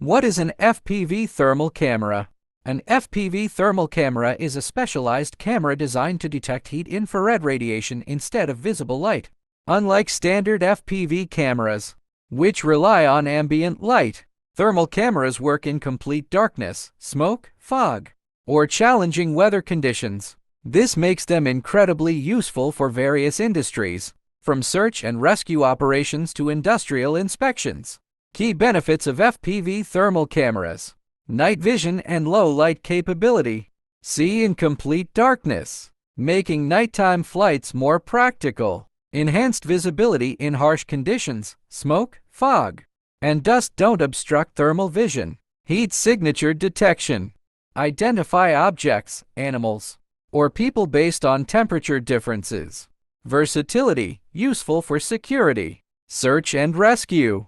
What is an FPV thermal camera? An FPV thermal camera is a specialized camera designed to detect heat infrared radiation instead of visible light. Unlike standard FPV cameras, which rely on ambient light, thermal cameras work in complete darkness, smoke, fog, or challenging weather conditions. This makes them incredibly useful for various industries, from search and rescue operations to industrial inspections. Key benefits of FPV thermal cameras: night vision and low light capability. See in complete darkness, making nighttime flights more practical. Enhanced visibility in harsh conditions, smoke, fog, and dust don't obstruct thermal vision. Heat signature detection. Identify objects, animals, or people based on temperature differences. Versatility, useful for security, search and rescue,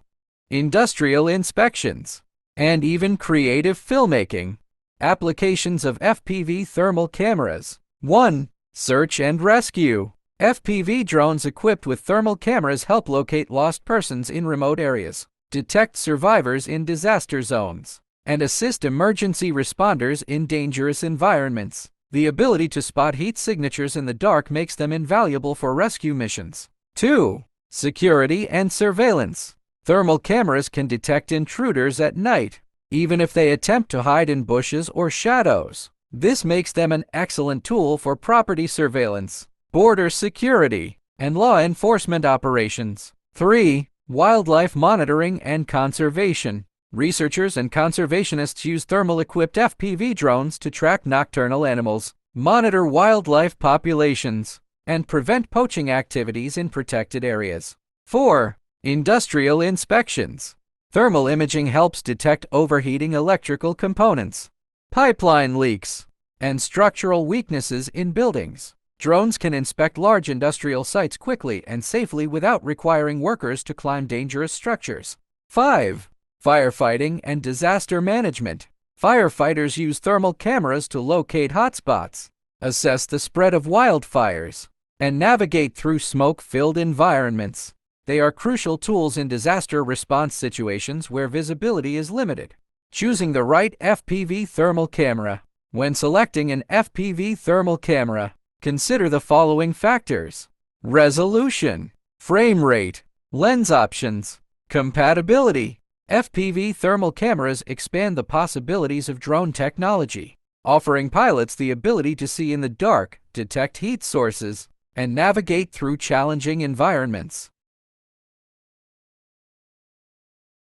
industrial inspections, and even creative filmmaking. Applications of FPV thermal cameras. 1. Search and rescue. FPV drones equipped with thermal cameras help locate lost persons in remote areas, detect survivors in disaster zones, and assist emergency responders in dangerous environments. The ability to spot heat signatures in the dark makes them invaluable for rescue missions. 2. Security and surveillance. Thermal cameras can detect intruders at night, even if they attempt to hide in bushes or shadows. This makes them an excellent tool for property surveillance, border security, and law enforcement operations. 3. Wildlife monitoring and conservation. Researchers and conservationists use thermal-equipped FPV drones to track nocturnal animals, monitor wildlife populations, and prevent poaching activities in protected areas. 4. Industrial inspections. Thermal imaging helps detect overheating electrical components, pipeline leaks, and structural weaknesses in buildings. Drones can inspect large industrial sites quickly and safely without requiring workers to climb dangerous structures. 5. Firefighting and disaster management. Firefighters use thermal cameras to locate hotspots, assess the spread of wildfires, and navigate through smoke-filled environments. They are crucial tools in disaster response situations where visibility is limited. Choosing the right FPV thermal camera. When selecting an FPV thermal camera, consider the following factors: resolution, frame rate, lens options, compatibility. FPV thermal cameras expand the possibilities of drone technology, offering pilots the ability to see in the dark, detect heat sources, and navigate through challenging environments.